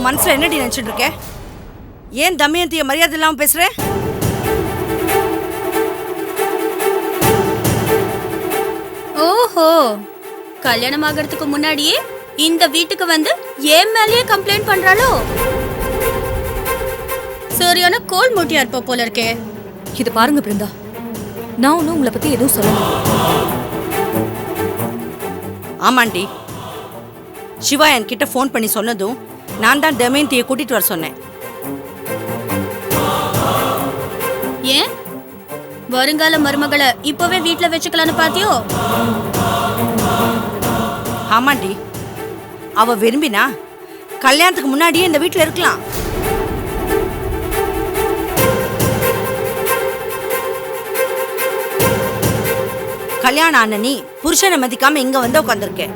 உன் மனசுல என்னடி நினைச்சிட்டு இருக்க? ஏன் தமயந்திய மரியாதை இல்லாம பேசுற? ஓஹோ, கல்யாணம் ஆகிறதுக்கு முன்னாடியே இந்த வீட்டுக்கு வந்து ஏன் மேலேயே கம்ப்ளைண்ட் பண்றாளோ? சரியான கோல் மூட்டியா இருப்ப போல இருக்கே. இது பாருங்க பிருந்தா, நான் ஒன்னும் உங்களை பத்தி எதுவும் சொல்லல. ஆமாண்டி, சிவா என்கிட்ட ஃபோன் பண்ணி சொன்னதும் நான் தான் தமயந்தியை கூட்டிட்டு வர சொன்னேன். ஏன் வருங்கால மருமகளை இப்பவே வீட்டுல வச்சுக்கலான்னு பாத்தியோ? ஆமாண்டி, அவ விரும்பினா கல்யாணத்துக்கு முன்னாடியே இந்த வீட்டுல இருக்கலாம். கல்யாணம் ஆன நீ புருஷனை மதிக்காம இங்க வந்து உட்காந்துருக்க.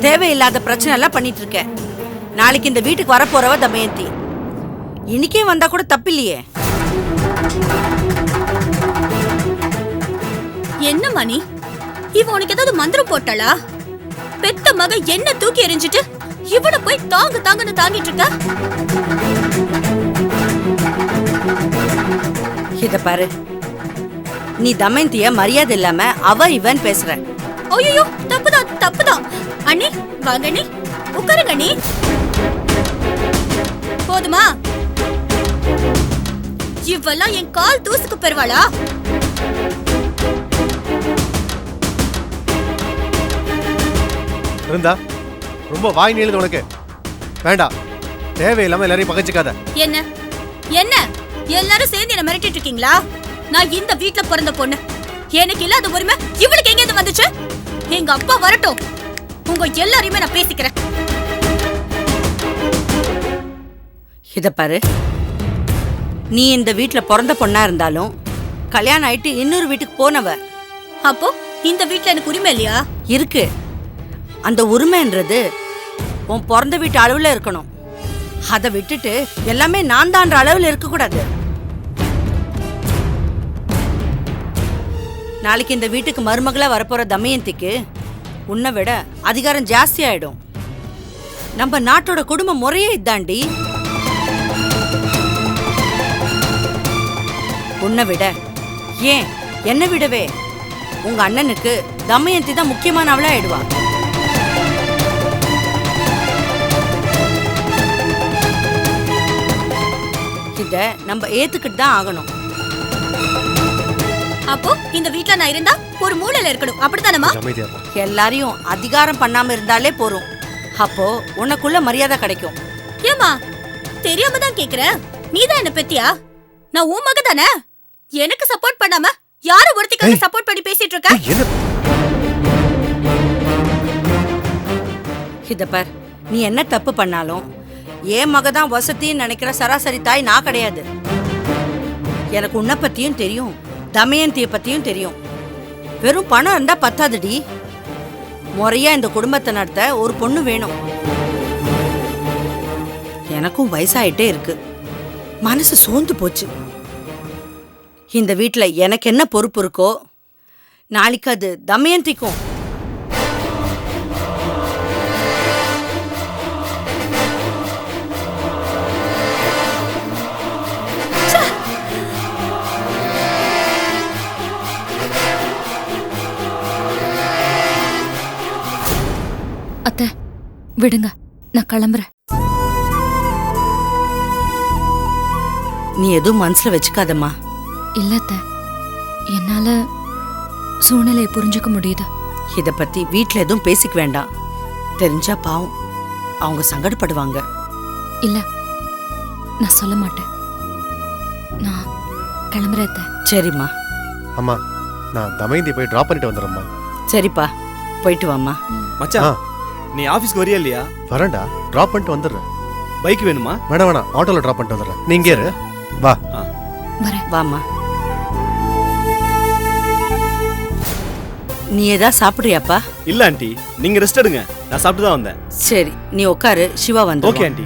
தேவையில்லாத பிரச்சனை எல்லாம் பண்ணிட்டு இருக்க. நாளைக்கு இந்த வீட்டுக்கு வரப்போறவ தமயந்தி. இன்னைக்கே வந்தா கூட தப்பில்லையே. என்ன மணி, இவ உனக்கு ஏதாவது மந்திரம் போட்டாளா? பெத்த மக என்ன தூக்கி எறிஞ்சிட்டு இவனை போய் தாங்கு தாங்கன்னு தாங்கிட்டு இருக்க. இத பாரு, நீ தமயந்திய மரியாதை இல்லாம அவ இவன் பேசுற. ஐயோ, தப்புதான் தப்புதான். அண்ணி வாங்க, அண்ணி உட்காருங்க. அண்ணி போதுமா? இவெல்லாம் என் கால் தூசுக்கு பெறுவாளா? இருந்தா ரொம்ப வாய் நீளுது உனக்கு. வேண்டாம், தேவையில்லாம எல்லாரையும் பகச்சுக்காத. என்ன என்ன எல்லாரும் சேர்ந்து என்ன மிரட்டிட்டு இருக்கீங்களா? நான் இந்த வீட்ல பிறந்த பொண்ணு. எனக்கு இல்லாத உரிமை இவளுக்கு எங்க இருந்து வந்துச்சு? எங்க அப்பா வரட்டும், உங்க எல்லாரையுமே நான் பேசிக்கிறேன். இத பாரு, நீ இந்த வீட்டுல பிறந்த பொண்ணா இருந்தாலும் கல்யாணம் ஆயிட்டு இன்னொரு வீட்டுக்கு போனவ. அப்போ இந்த வீட்ல எனக்கு உரிமை இல்லையா? இருக்கு. அந்த உரிமைன்றது உன் பிறந்த வீட்டு அளவுல இருக்கணும். அதை விட்டுட்டு எல்லாமே நான் தான்ற அளவுல இருக்க கூடாது. நாளைக்கு இந்த வீட்டுக்கு மருமகளா வரப்போற தமயந்திக்கு உன்னை விட அதிகாரம் ஜாஸ்தி ஆயிடும். நம்ம நாட்டோட குடும்ப முறையே இதாண்டி. உன்னை விட, ஏன் என்னை விடவே உங்க அண்ணனுக்கு தமயந்தி தான் முக்கியமானவளா ஆயிடுவா. இத நம்ம ஏத்துக்கிட்டு தான் ஆகணும். அப்போ இந்த வீட்ல நான் இருந்தா ஒரு மூலையில இருக்கணும், அப்படித்தானமா? எல்லாரையும் அதிகாரம் பண்ணாம இருந்தாலே போறோம். அப்போ உனக்குள்ள மரியாதை கிடைக்கும். ஏமா, தெரியாம தான் கேக்குறேன். நீதான் என்ன பெத்தியா? நான் உன் மக தானே. எனக்கு சப்போர்ட் பண்ணாம யார ஒருத்திக்காக சப்போர்ட் பண்ணி பேசிட்டு இருக்க? இத பார், நீ என்ன தப்பு பண்ணாலும் ஏன் மகதான் வசத்தின்னு நினைக்கிற சராசரி தாய் நான் கிடையாது. எனக்கு உன்னை பத்தியும் தெரியும், தமயந்திய பத்தியும் தெரியும். வெறும் பணம் இருந்தா பத்தாதுடி. முறையா இந்த குடும்பத்தை நடத்த ஒரு பொண்ணு வேணும். எனக்கும் வயசாயிட்டே இருக்கு, மனசு சோர்ந்து போச்சு. இந்த வீட்டுல எனக்கு என்ன பொறுப்பு இருக்கோ நாளைக்கு அது தமயந்திக்கும். அத்தை விடுங்க, நான் கிளம்புறேன். நீ எதுவும் மனசுல வச்சுக்காதம்மா. இல்ல அத்தை, என்னால சூழ்நிலையை புரிஞ்சுக்க முடியுது. இத பத்தி வீட்ல எதுவும் பேசிக்க வேண்டாம். தெரிஞ்சா பாவம், அவங்க சங்கடப்படுவாங்க. இல்ல, நான் சொல்ல மாட்டேன். நான் கிளம்புறேன் அத்தை. சரிம்மா. அம்மா, நான் தமயந்தி போய் டிராப் பண்ணிட்டு வந்துடுறேம்மா. சரிப்பா, போயிட்டு வாம்மா. மச்சான், நீ ஆபீஸ்க்கு வரியா இல்லையா? வரேன்டா, டிராப் பண்ணிட்டு வந்துடுறேன். பைக் வேணுமா? வேணாம் வேணாம், ஆட்டோல டிராப் பண்ணிட்டு வந்துடுறேன். நீ இங்கே இரு. வா. வரேன். வாம்மா. நீ ஏதா சாப்பிடுறியாப்பா? இல்ல ஆண்டி, நீங்க ரெஸ்ட் எடுங்க. நான் சாப்பிட்டு தான் வந்தேன். சரி, நீ உட்காரு, சிவா வந்து. Okay aunty.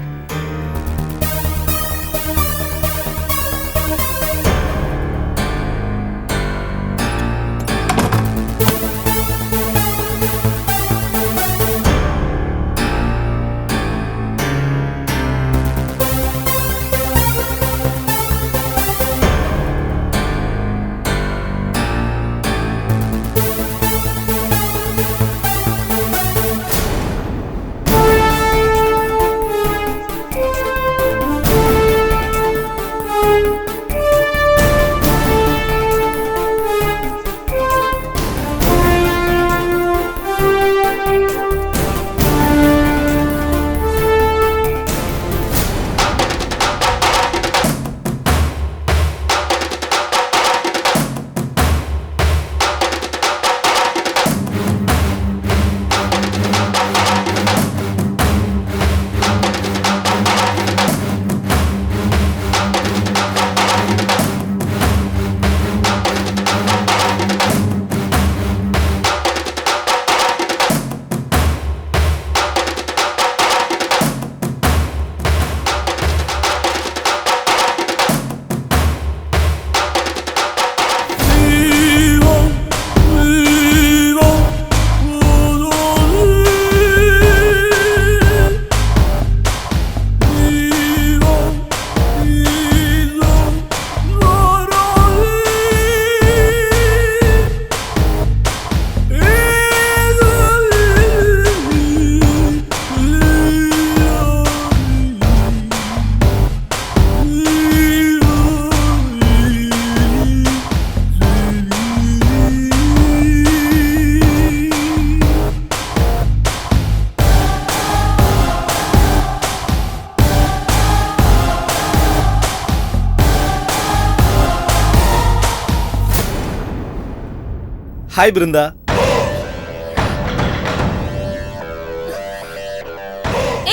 ஹாய் பிருந்தா.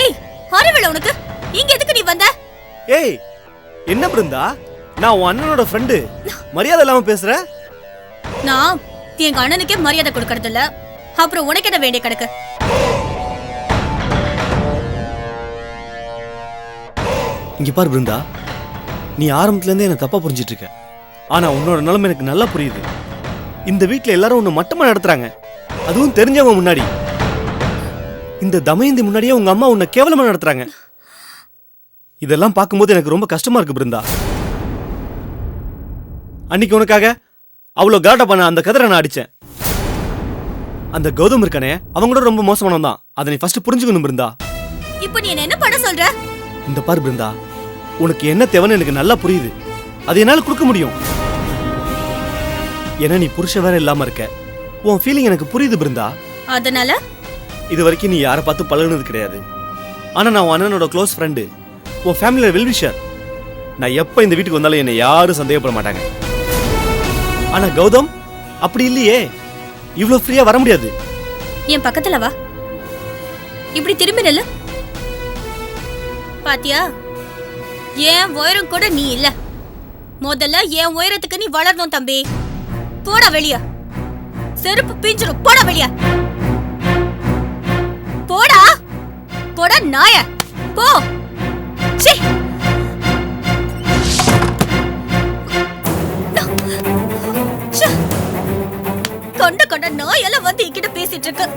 ஏய் அறிவில்லை உனக்கு? இங்க எதுக்கு நீ வந்த? ஏய் என்ன பிருந்தா, நான் உன் அண்ணனோட ஃப்ரெண்டு, மரியாதை இல்லாம பேசுற. நான் எங்க அண்ணனுக்கே மரியாதை கொடுக்கறது இல்ல, அப்புறம் உனக்கு என்ன வேண்டிய கிடக்கு? இங்க பாரு பிருந்தா, நீ ஆரம்பத்துல இருந்தே என்ன தப்பா புரிஞ்சிட்டு இருக்க. ஆனா உன்னோட நிலைமை எனக்கு நல்லா புரியுது. இந்த வீட்ல எல்லாரும் உன்னை மட்டமா நடத்துறாங்க, அதுவும் தெரிஞ்சவங்க முன்னாடி. இந்த தமயந்தி முன்னாடியே உங்க அம்மா உன்னை கேவலமா நடத்துறாங்க. இதெல்லாம் பார்க்கும்போது எனக்கு ரொம்ப கஷ்டமா இருக்கு பிருந்தா. அன்னைக்கு உனக்காக அவ்வளோ கலாட்டா பண்ண அந்த கதிரை நான் அடிச்சேன். அந்த கௌதம் இருக்கானே, அவங்களோட ரொம்ப மோசமானவன் தான். அதை நீ ஃபர்ஸ்ட் புரிஞ்சுக்கணும் பிருந்தா. இப்போ நீ என்ன பண்ண சொல்ற? இந்த பாரு பிருந்தா, உனக்கு என்ன தேவைன்னு எனக்கு நல்லா புரியுது. அது என்னால கொடுக்க முடியும். ஏன்னா நீ புருஷ வேற இல்லாம இருக்க. உன் ஃபீலிங் எனக்கு புரியுது பிருந்தா. அதனால இது வரைக்கும் நீ யாரை பார்த்து பழகுனது கிடையாது. ஆனா நான் உன் அண்ணனோட க்ளோஸ் ஃப்ரெண்டு, உன் ஃபேமிலியோட வெல்விஷர். நான் எப்ப இந்த வீட்டுக்கு வந்தாலும் என்னை யாரும் சந்தேகப்பட மாட்டாங்க. ஆனா கௌதம் அப்படி இல்லையே. இவ்வளவு ஃப்ரீயா வர முடியாது. என் பக்கத்துல வா, இப்படி திரும்பி நில்லு. பாத்தியா, என் உயரம் கூட நீ இல்ல. முதல்ல என் உயரத்துக்கு நீ வளரணும் தம்பி. போடா வெளிய, செருப்பு பிஞ்சிரும். போடா வெளிய, போடா போடா நாய, போ. சீ. ச்சே. கொண்ட கொண்ட நாயெல்லாம் வந்து என்கிட்ட பேசிட்டு இருக்கு.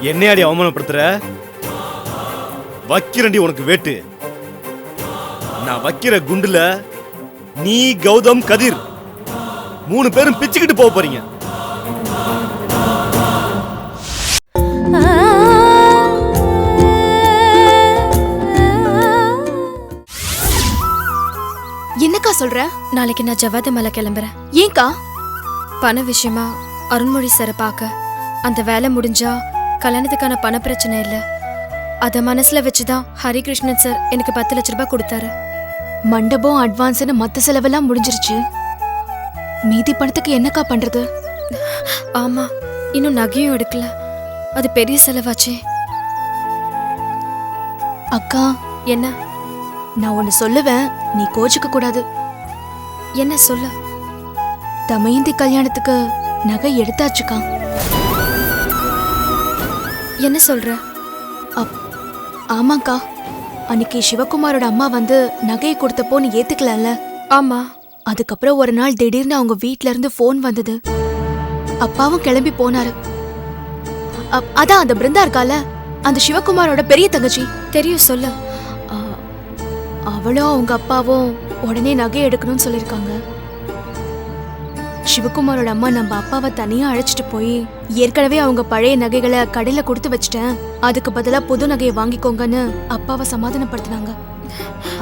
என்னையாடி அவமானப்படுத்துற? வைக்கிறண்டி உனக்கு வேட்டு. நான் வைக்கிற குண்டுல நீ, கௌதம், கதிர் 3 பேரும் பிச்சுக்கிட்டு போக போறீங்க. என்னக்கா சொல்ற? நாளைக்கு நான் ஜவாத மலை கிளம்புறேன். ஏன்க்கா? பண விஷயமா அருண்மொழி சாரை பார்க்க. அந்த வேலை முடிஞ்சா கல்யாணத்துக்கான பண பிரச்சனை இல்ல. அத மனசுல வச்சுதான் ஹரிகிருஷ்ணன் சார் எனக்கு 10 லட்ச ரூபாய் கொடுத்தாரு. மண்டபம் அட்வான்ஸ்னு மத்த செலவெல்லாம் முடிஞ்சிருச்சு. மீதி பணத்துக்கு என்னக்கா பண்றது? ஆமா, இன்னும் நகையும் எடுக்கல. அது பெரிய செலவாச்சே. அக்கா என்ன? நான் ஒன்னு சொல்லுவேன், நீ கோச்சுக்க கூடாது. என்ன சொல்ல? தமயந்தி கல்யாணத்துக்கு நகை எடுத்தாச்சுக்கா. என்ன சொல்ற? ஆமாக்கா, அன்னைக்கு சிவகுமாரோட அம்மா வந்து நகையை கொடுத்தப்போ நீ ஏத்துக்கலல்ல? ஆமா. அதுக்கப்புறம் ஒரு நாள் திடீர்னு அவங்க வீட்ல இருந்து போன் வந்தது. அப்பாவும் கிளம்பி போனாரு. அதான் அந்த பிருந்தா இருக்கால, அந்த சிவகுமாரோட பெரிய தங்கச்சி. தெரியும், சொல்ல. அவளும் அவங்க அப்பாவும் உடனே நகை எடுக்கணும்னு சொல்லிருக்காங்க. சிவகுமாரோட அம்மா நம்ம அப்பாவை தனியா அழைச்சிட்டு போய், ஏற்கனவே அவங்க பழைய நகைகளை கடையில கொடுத்து வச்சிட்டேன், அதுக்கு பதிலா புது நகையை வாங்கிக்கோங்கன்னு அப்பாவை சமாதானப்படுத்தினாங்க.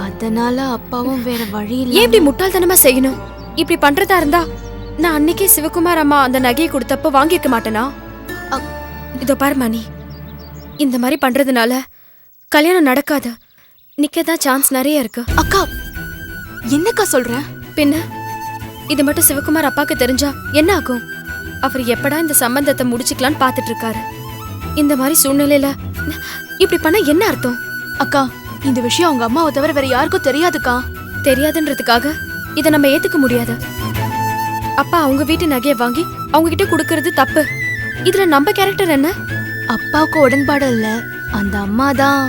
அதனால அப்பாவும் வேற வழி இல்ல. ஏன் இப்படி முட்டாள்தனமா செய்யணும்? இப்படி பண்றதா இருந்தா நான் அன்னைக்கே சிவகுமார் அம்மா அந்த நகையை கொடுத்தப்ப வாங்கிருக்க மாட்டேனா? இதோ பாரு மணி, இந்த மாதிரி பண்றதுனால கல்யாணம் நடக்காது. நிக்கதான் சான்ஸ் நிறைய இருக்கு. அக்கா, என்னக்கா சொல்ற? பின்ன இது மட்டும் சிவகுமார் அப்பாக்கு தெரிஞ்சா என்ன ஆகும்? அவர் எப்படா இந்த சம்பந்தத்தை முடிச்சுக்கலான்னு பாத்துட்டு இருக்காரு. இந்த மாதிரி சூழ்நிலையில இப்படி பண்ண என்ன அர்த்தம்? அக்கா, இந்த விஷயம் அவங்க அம்மாவை தவிர வேற யாருக்கும் தெரியாதுக்கா. தெரியாதுன்றதுக்காக இதை நம்ம ஏத்துக்க முடியாது. அப்பா அவங்க வீட்டு நகையை வாங்கி அவங்க கிட்ட கொடுக்கறது தப்பு. இதுல நம்ம கேரக்டர் என்ன? அப்பாவுக்கு உடன்பாடு இல்ல, அந்த அம்மா தான்.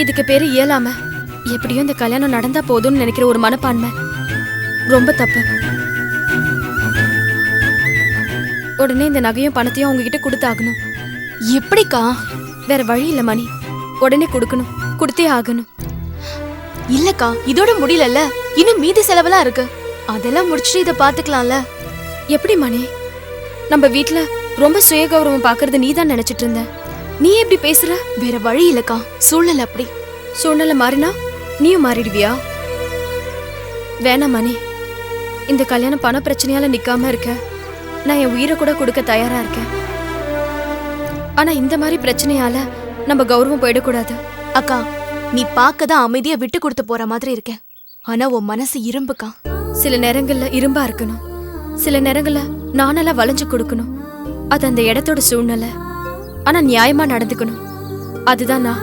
இதுக்கு பேரு இயலாம. எப்படியும் இந்த கல்யாணம் நடந்தா போதும்னு நினைக்கிற ஒரு மனப்பான்மை ரொம்ப தப்பு. உடனே இந்த நகையும் பணத்தையும் அவங்க கிட்ட கொடுத்தாகணும். எப்படிக்கா? வேற வழி இல்ல மணி, உடனே கொடுக்கணும், கொடுத்தே ஆகணும். இல்லக்கா, இதோட முடியலல்ல, இன்னும் மீதி செலவெல்லாம் இருக்கு. அதெல்லாம் முடிச்சுட்டு இதை பாத்துக்கலாம்ல. எப்படி மணி? நம்ம வீட்ல ரொம்ப சுயகௌரவம் பாக்குறது நீ தான் நினைச்சிட்டு இருந்த. நீ எப்படி பேசுற? வேற வழி இல்லக்கா, சூழ்நிலை அப்படி. சூழ்நிலை மாறினா நீயும் மாறிடுவியா? வேணாம் மணி, இந்த கல்யாணம் பண பிரச்சனையால நிக்காம இருக்க நான் என் உயிரை கூட கொடுக்க தயாரா இருக்கேன். ஆனா இந்த மாதிரி பிரச்சனையால நம்ம கௌரவம் போயிடக்கூடாது. அக்கா, நீ பார்க்க தான் அமைதியா விட்டு கொடுத்து போற மாதிரி இருக்க. ஆனா உன் மனசு இரும்புக்கா. சில நேரங்கள்ல இரும்பா இருக்கணும், சில நேரங்கள்ல நானெல்லாம் வளைஞ்சு கொடுக்கணும். அது அந்த இடத்தோட சூழ்நிலை. ஆனா நியாயமா நடந்துக்கணும். அதுதான் நான்.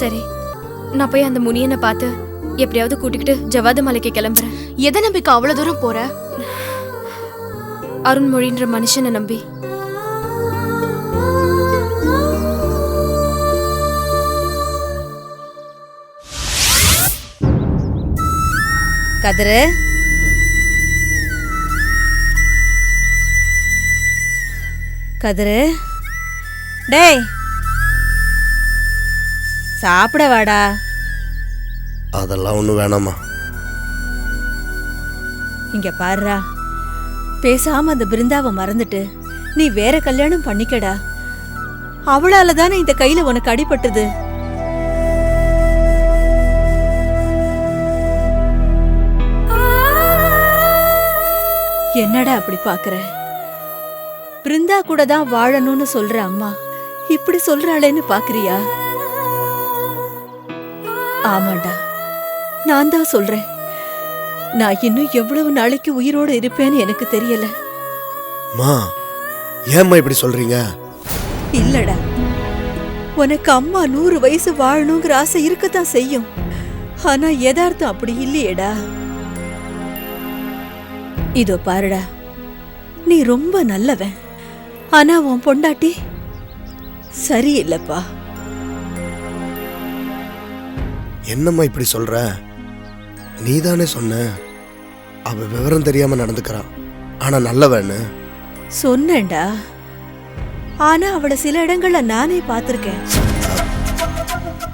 சரி, நான் போய் அந்த முனியனை பார்த்து எப்படியாவது கூட்டிக்கிட்டு ஜவாது மலைக்கு கிளம்புறேன். எதை நம்பிக்கை அவ்வளவு தூரம் போற? அருண்மொழின்ற மனுஷனை நம்பி. கதிரு, கதிரு, டேய் சாப்பிட வாடா. அதெல்லாம் ஒன்றும் வேணாமா. இங்க பாருடா, பேசாம அந்த பிருந்தாவை மறந்துட்டு நீ வேற கல்யாணம் பண்ணிக்கடா. அவளால தானே இந்த கையில உனக்கு அடிபட்டது. என்னடா அப்படி பாக்குற? பிருந்தா கூட தான் வாழணும்னு சொல்ற அம்மா இப்படி சொல்றாளேன்னு பாக்குறியா? ஆமாண்டா, நான் தான் சொல்றேன். நான் இன்னும் எவ்வளவு நாளைக்கு உயிரோடு இருப்பேன்னு எனக்கு தெரியல. மா, ஏம்மா இப்படி சொல்றீங்க? இல்லடா, உனக்கு அம்மா 100 வயசு வாழணுங்கிற ஆசை இருக்கத்தான் செய்யும். ஆனா யதார்த்தம் அப்படி இல்லையேடா. இதோ பாருடா, நீ ரொம்ப நல்லவன். ஆனா உன் பொண்டாட்டி சரியில்லப்பா. என்னம்மா இப்படி சொல்ற? நீதானே சொன்ன அவ விவரம் தெரியாம நடந்துக்கிறான், ஆனா நல்லவன்னு. சொன்னேன்டா, ஆனா அவளை சில இடங்கள்ல நானே பார்த்திருக்கேன்.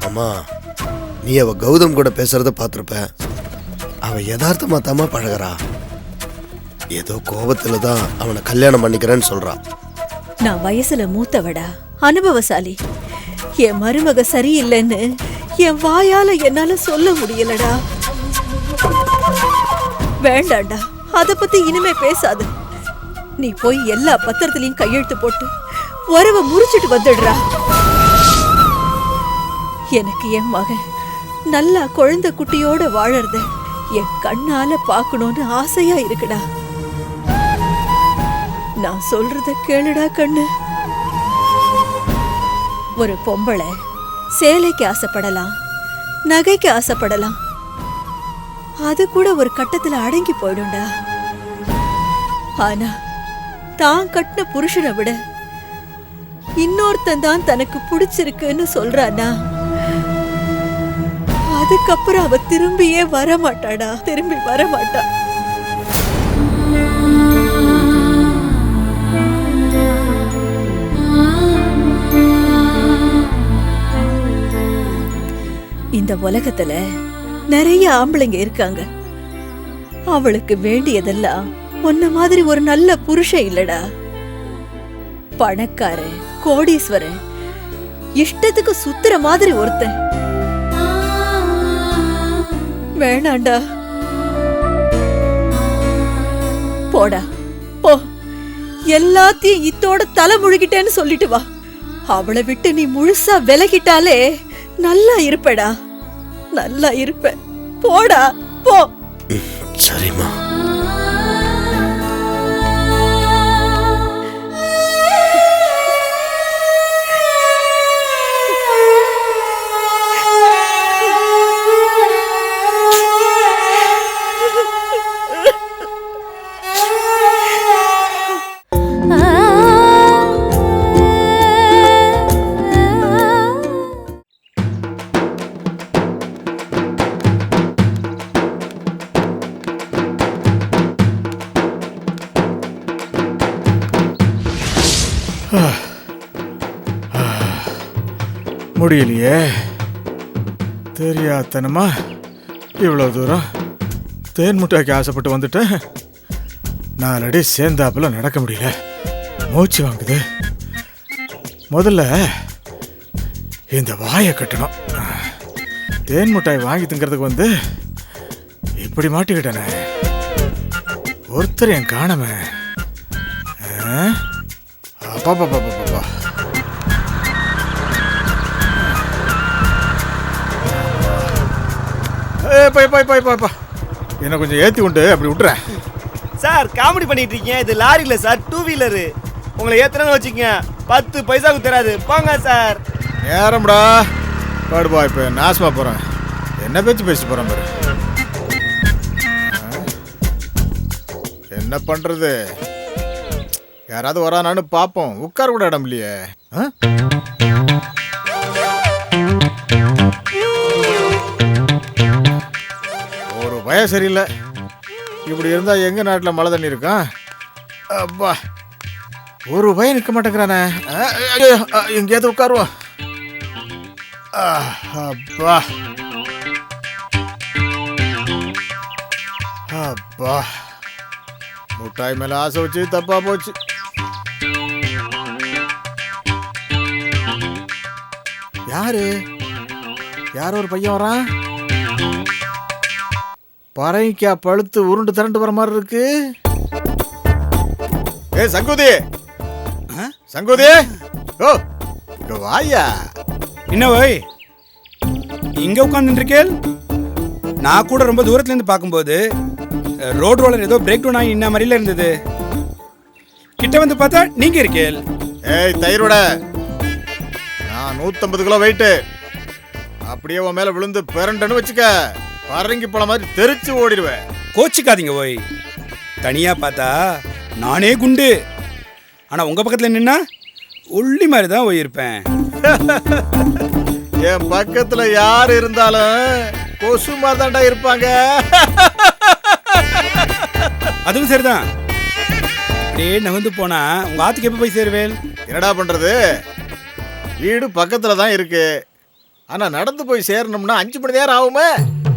அம்மா, நீ அவ கௌதம் கூட பேசுறத பார்த்திருப்ப. அவ யதார்த்தமா தாமா பழகிறா. ஏதோ கோபத்துல தான் அவனை கல்யாணம் பண்ணிக்கிறேன்னு சொல்றான். நான் வயசுல மூத்தவடா, அனுபவசாலி. என் மருமக சரியில்லைன்னு என் வாயால என்னால சொல்ல முடியலடா. வேண்டாண்டா, அத பத்தி இனிமே பேசாத. நீ போய் எல்லா பத்திரத்திலையும் கையெழுத்து போட்டு உறவை முறிச்சிட்டு வந்துடுறா. எனக்கு என் மகன் நல்லா குழந்தை குட்டியோட வாழறத என் கண்ணால பாக்கணும்னு ஆசையா இருக்குடா. நான் சொல்றத கேளுடா கண்ணு. ஒரு பொம்பளை சேலைக்கு ஆசைப்படலாம், நகைக்கு ஆசைப்படலாம். அது கூட ஒரு கட்டத்துல அடங்கி போயிடும்டா. ஆனா தான் கட்டின புருஷனை விட இன்னொருத்தன் தான் தனக்கு பிடிச்சிருக்குன்னு சொல்றானா, அதுக்கப்புறம் அவ திரும்பியே வரமாட்டாடா. திரும்பி வரமாட்டா. இந்த உலகத்துல நிறைய ஆம்பளைங்க இருக்காங்க. அவளுக்கு வேண்டியதெல்லாம் உன்ன மாதிரி ஒரு நல்ல புருஷன் இல்லடா. பணக்காரன், கோடீஸ்வரன், இஷ்டத்துக்கு சுத்துற மாதிரி ஒருத்தன் வேணாண்டா. போடா போ, எல்லாத்தையும் இத்தோட தலை முழுகிட்டேன்னு சொல்லிட்டு வா. அவளை விட்டு நீ முழுசா விலகிட்டாலே நல்லா இருப்படா, நல்லா இருப்ப. போடா போ. சரிம்மா. முடியலையே. தெரியாதனமா இவ்வளோ தூரம் தேன் முட்டாய்க்கு ஆசைப்பட்டு வந்துட்டேன். 4 அடி சேர்ந்தாப்புல நடக்க முடியல, மூச்சு வாங்குது. முதல்ல இந்த வாயை கட்டணும். தேன் மிட்டாய் வாங்கி திங்கிறதுக்கு வந்து இப்படி மாட்டிக்கிட்டேனே. ஒருத்தர் என் காணமே. அப்பா என்ன கொஞ்சம் ஏத்தி உண்டு அப்படி விட்டுறேன். சார் காமெடி பண்ணிட்டு இருக்கீங்க. இது லாரி இல்ல சார், 2 வீலரு. உங்களை ஏத்துறேன்னு வச்சுக்கங்க, 10 பைசாவுக்கு தராது. போங்க சார். நேரம்டா பாடுபா. இப்ப நாசமா போறேன். என்ன பேச்சு பேசி போறேன் பாரு. என்ன பண்றது? யாராவது வரானான்னு பாப்போம். உட்கார கூட இடம் இல்லையே. ஒரு பயம் சரியில்லை. இப்படி இருந்தா எங்க நாட்டில் மழை தண்ணி இருக்கான்? அப்பா, ஒரு பயம் நிற்க மாட்டேங்கிறானே. எங்கேயாவது உட்காருவோம். அப்பா அப்பா, முட்டாய் மேல ஆசை வச்சு தப்பா போச்சு. யார் ஒரு பையன் வரான்? பறைக்கா பழுத்து உருண்டு திரண்டு வர மாதிரி இருக்கு. ஏ சங்குதி, சங்குதி, ஓ இங்க வாயா. என்ன ஓய் இங்க உட்காந்துருக்கேன்? நான் கூட ரொம்ப தூரத்துல இருந்து பார்க்கும்போது ரோட் ரோலர் ஏதோ பிரேக் டவுன் ஆகி இன்ன மாதிரில இருந்தது. கிட்ட வந்து பார்த்தா நீங்க இருக்கேள். ஏய் தயிரோட, நான் 150 கிலோ வெயிட்டு. அப்படியே உன் மேல விழுந்து பிறண்டன்னு வச்சுக்க, பரங்கி போன மாதிரி தெரிச்சு ஓடிடுவேன். கோச்சிக்காதீங்க ஓய். தனியா பார்த்தா நானே குண்டு, ஆனா உங்க பக்கத்துல நின்னா ஒல்லி மாதிரி தான் ஓய் இருப்பேன். என் பக்கத்துல யார் இருந்தாலும் கொசு மாதிரி தான்டா இருப்பாங்க. அதுவும் சரிதான். அப்படியே நகர்ந்து போனா உங்க ஆத்துக்கு எப்ப போய் சேருவேன்? என்னடா பண்றது? வீடு பக்கத்துல தான் இருக்கு, ஆனா நடந்து போய் சேரணும்னா 5 மணி நேரம் ஆகுமே.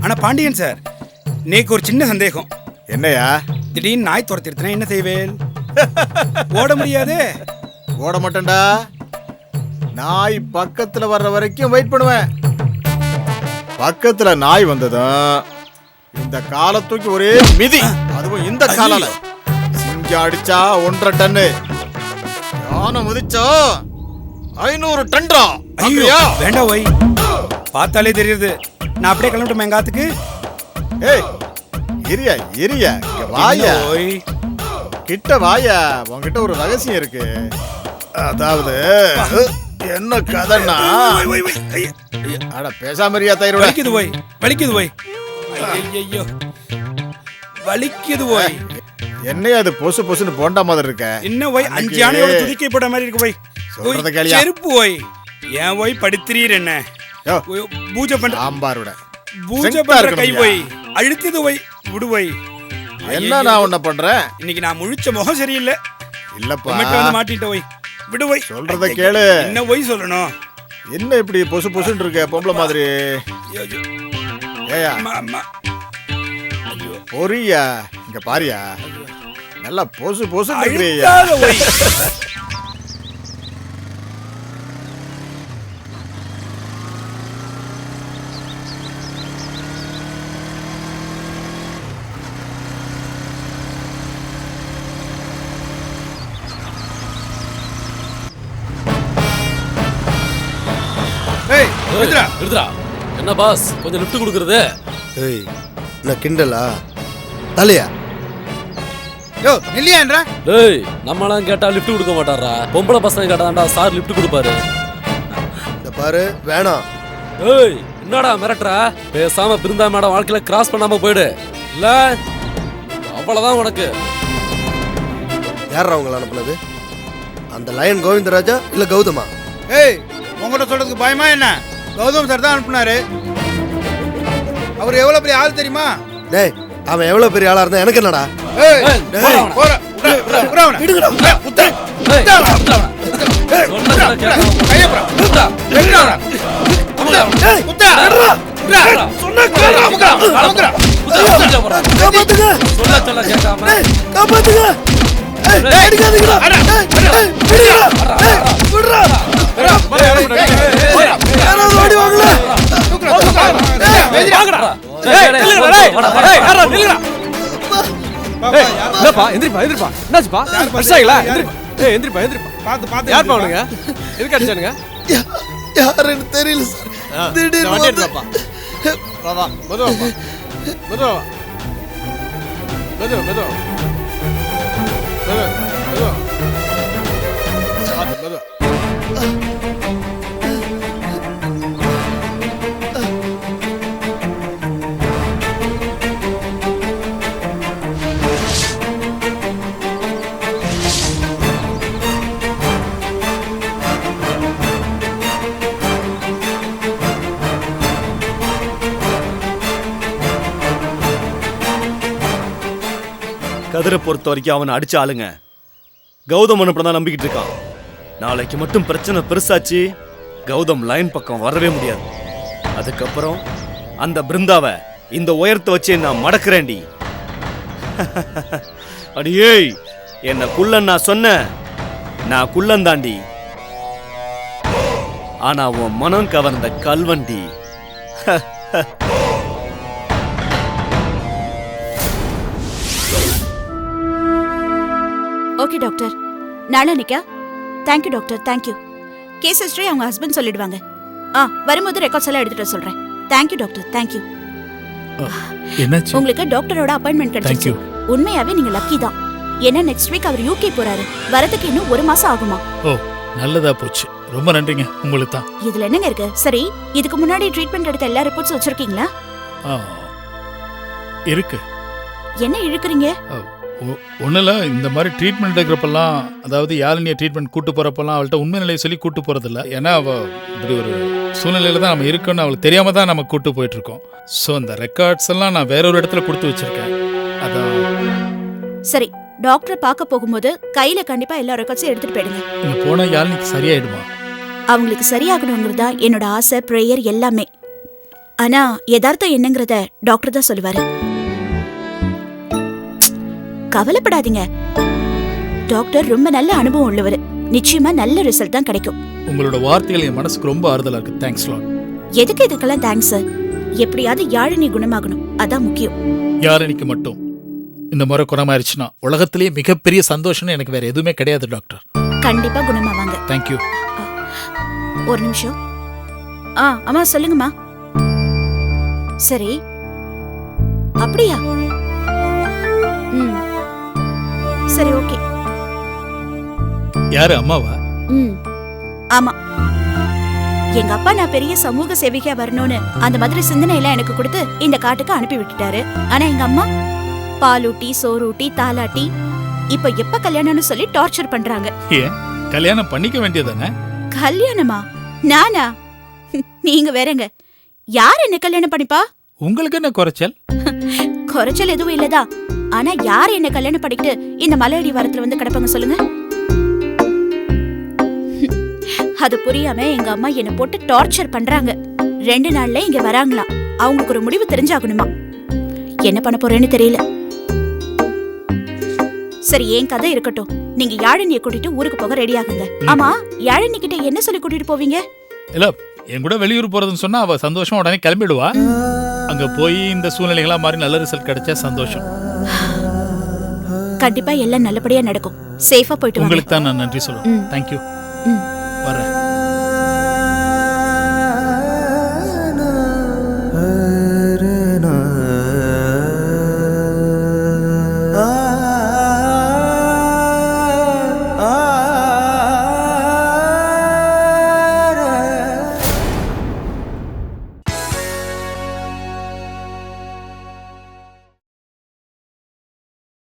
ஆனா பாண்டியன் சார், நேக்கு ஒரு சின்ன சந்தேகம். என்னையா? திடீர்னு நாய் துரத்திருத்தனா என்ன செய்வேன்? ஓட முடியாதே. ஓட மாட்டேன்டா. நாய் பக்கத்துல வர்ற வரைக்கும் வெயிட் பண்ணுவேன். பக்கத்துல நாய் வந்ததும் இந்த காலை தூக்கி ஒரே மிதி. அதுவும் இந்த காலால. சிங்கம் அடிச்சா 1.5 டன்னு, யானை முதிச்சா 500 டன்டா. ஐயோ வேண்டாம் ஓய், பார்த்தாலே தெரியுது. நான் அப்படியே கிளம்பிட்டோம் எங்க ஆத்துக்கு. ஏய் இரியா இரியா, இங்க வாயா. ஓய் கிட்ட வாயா, உன்கிட்ட ஒரு ரகசியம் இருக்கு. அதாவது என்ன கதைன்னா, அட பேசாம இருயா தயிரோட. வலிக்குது ஓய், வலிக்குது ஓய். ஐயோ வலிக்குது ஓய். என்னையா அது பொசு பொசுன்னு போண்டா மாதிரி இருக்க? என்ன ஓய், 5 யானையோட துதிக்கை போட்ட மாதிரி இருக்கு ஓய். சொல்றத கேளியா? செருப்பு ஓய். ஏன் ஓய் படுத்துறீர் என்ன? பூஜை பண்ற ஆம்பாரோட பூஜை பண்ற கை ஓய் அழுத்துது ஓய். விடு ஓய். என்ன நான் உன்ன பண்றேன்? இன்னைக்கு நான் முழிச்ச முகம் சரியில்லை. இல்லப்பா, வந்து மாட்டிட்ட ஓய். விடு ஓய். சொல்றத கேளு. என்ன ஓய் சொல்லணும்? என்ன இப்படி பொசு பொசுன்னு இருக்க பொம்பளை மாதிரி? ஏயா பொரியா, இங்க பாரியா, நல்லா பொசு பொசுன்னு இருக்கிறியா. என்ன பாஸ் கொஞ்சம் லிஃப்ட் கொடுக்கறது? ஏய் நான் கிண்டலா தலையா? யோ இல்லையான்றா? டேய் நம்மலாம் கேட்டா லிஃப்ட் கொடுக்க மாட்டாரா? பொம்பளை பசங்க கேட்டாண்டா சார் லிஃப்ட் கொடுப்பாரு. இந்த பாரு வேணாம். ஏய் என்னடா மிரட்டுற? பேசாம பிருந்தா மேடம் வாழ்க்கையில கிராஸ் பண்ணாம போயிடு. இல்ல அவ்வளவுதான் உனக்கு. யாரா உங்களை அனுப்புனது? அந்த லயன் கோவிந்தராஜா இல்ல கௌதமா? ஏய் உங்கள்கிட்ட சொல்றதுக்கு பயமா என்ன? கௌதம் சார் தான் அனுப்புனாரு. அவர் எவ்வளவு பெரிய ஆள் தெரியுமா? டேய் அவன் எவ்வளவு பெரிய ஆளா இருந்தா எனக்கு என்னடா? ஏய் போடா காப்பாத்துங்க. என்னப்பா எந்திரிப்பா எந்திரிப்பா என்னாச்சுப்பா பிரச்சனைங்களா எந்திரிப்பா எந்திரிப்பா எந்திரிப்பா பார்த்து பார்த்து யார்ப்பா அவனுங்க எதுக்கு அடிச்சானுங்க யாருன்னு தெரியல சார் திடீர்னு வண்டி வந்து- எடுத்துப்பா வா வா மெதுவாப்பா மெதுவா மெதுவா மெதுவா மெதுவா மெதுவா பார்த்து மெதுவா கதிரை பொறுத்த வரைக்கும் அவனை அடிச்ச ஆளுங்க கௌதம் அனுப்பதான் நம்பிக்கிட்டு இருக்கான். நாளைக்கு மட்டும் பிரச்சனை பெருசாச்சு கௌதம் லைன் பக்கம் வரவே முடியாது. அதுக்கப்புறம் அந்த பிருந்தாவை இந்த உயரத்தை வச்சு நான் மடக்கிறேன்டி. அடியே என்ன குள்ளன் நான் சொன்ன நான் குள்ளன் தாண்டி. ஆனா உன் மனம் கவர்ந்த கல்வண்டி. ஓகே டாக்டர், நாளானிக்கா? Thank you doctor, thank you. Case history அவங்க ஹஸ்பண்ட் சொல்லிடுவாங்க. வரும்போது ரெக்கார்ட்ஸ் எல்லாம் எடுத்துட்டு சொல்றேன். தேங்க்யூ டாக்டர், தேங்க்யூ. என்னாச்சு? உங்களுக்கு டாக்டரோட அப்பாயின்மெண்ட் கிடைச்சிச்சு. உண்மையாவே நீங்க லக்கி தான். ஏன்னா நெக்ஸ்ட் வீக் அவர் யூகே போறாரு. வரதுக்கு இன்னும் 1 மாசம் ஆகுமா? ஓ, நல்லதா போச்சு. ரொம்ப நன்றிங்க உங்களுக்கு தான். இதுல என்னங்க இருக்கு? சரி, இதுக்கு முன்னாடி ட்ரீட்மெண்ட் எடுத்த எல்லா ரிப்போர்ட்ஸ் வச்சிருக்கீங்களா? இருக்கு. என்ன இழுக்குறீங்க? ஒன்றும் இந்த மாதிரி ட்ரீட்மெண்ட் எடுக்கிறப்பெல்லாம், அதாவது யாழினியை ட்ரீட்மெண்ட் கூட்டு போகிறப்பெல்லாம் அவள்கிட்ட உண்மை நிலையை சொல்லி கூட்டு போகிறதில்ல. ஏன்னா அவள் இப்படி ஒரு சூழ்நிலையில் தான் நம்ம இருக்கோன்னு அவளுக்கு தெரியாமல் தான் நம்ம கூட்டு போயிட்டுருக்கோம். ஸோ அந்த ரெக்கார்ட்ஸ் எல்லாம் நான் வேற ஒரு இடத்துல கொடுத்து வச்சுருக்கேன். அதான் சரி, டாக்டரை பார்க்க போகும்போது கையில கண்டிப்பா எல்லா ரெக்கார்ட்ஸும் எடுத்துட்டு போயிடுங்க. இங்கே போனால் யாழினிக்கு சரியாயிடுமா? அவங்களுக்கு சரியாகணுங்கிறது தான் என்னோட ஆசை, ப்ரேயர் எல்லாமே. ஆனா யதார்த்தம் என்னங்கிறத டாக்டர் தான் சொல்லுவாரு. கவலைப்படாதீங்க, டாக்டர் ரொம்ப நல்ல அனுபவம் உள்ளவர். நிச்சயமா நல்ல ரிசல்ட் தான் கிடைக்கும். உங்களோட வார்த்தைகள் என் மனசுக்கு ரொம்ப ஆறுதலா இருக்கு. Thanks lot. எதுக்கு இதுக்கெல்லாம் தேங்க்ஸ்? எப்படியாவது யாழினி குணமாகணும், அதான் முக்கியம். யாழினிக்கு மட்டும் இந்த முறை குணமாயிருச்சுன்னா உலகத்திலேயே மிகப்பெரிய சந்தோஷம்னு எனக்கு வேற எதுவுமே கிடையாது டாக்டர். கண்டிப்பா குணமாவாங்க. தேங்க்யூ. ஒரு நிமிஷம். அம்மா சொல்லுங்கம்மா. சரி, அப்படியா? சரி, ஓகே. யாரு, அம்மாவா? ஆமா, எங்க அப்பா நான் பெரிய சமூக சேவைக்கா வரணும்னு அந்த மாதிரி சிந்தனை எல்லாம் எனக்கு கொடுத்து இந்த காட்டுக்கு அனுப்பி விட்டுட்டாரு. ஆனா எங்க அம்மா பாலூட்டி, சோறூட்டி, தாலாட்டி, இப்ப எப்ப கல்யாணம்னு சொல்லி டார்ச்சர் பண்றாங்க. ஏன் கல்யாணம் பண்ணிக்க வேண்டியதானே? கல்யாணமா? நானா? நீங்க வேறங்க. யார் என்ன கல்யாணம் பண்ணிப்பா? உங்களுக்கு என்ன குறைச்சல்? குறைச்சல் எதுவும் இல்லதா. ஆனா யார் என்ன கல்யாணம் பண்ணிக்கிட்டு இந்த மலையடி வாரத்துல வந்து கிடப்பாங்க சொல்லுங்க? அது புரியாம எங்க அம்மா என்ன போட்டு டார்ச்சர் பண்றாங்க. 2 நாள்ல இங்க வராங்களாம். அவங்களுக்கு ஒரு முடிவு தெரிஞ்சாகணுமா. என்ன பண்ண போறேன்னு தெரியல. சரி, என் கதை இருக்கட்டும். நீங்க யாழினியை கூட்டிட்டு ஊருக்கு போக ரெடி ஆகுங்க. ஆமா, யாழினி கிட்ட என்ன சொல்லி கூட்டிட்டு போவீங்க? இல்ல, என் கூட வெளியூர் போறதுன்னு சொன்னா அவ சந்தோஷமா உடனே கிளம்பிடுவா. அங்க போய் இந்த சூழ்நிலைகளா மாறி நல்ல ரிசல்ட் கிடைச்சா சந்தோஷம். கண்டிப்பா எல்லாம் நல்லபடியா நடக்கும். சேஃபா போயிட்டு வாங்க. உங்களுக்கு தான் நான் நன்றி சொல்லுவேன். தேங்க்யூ.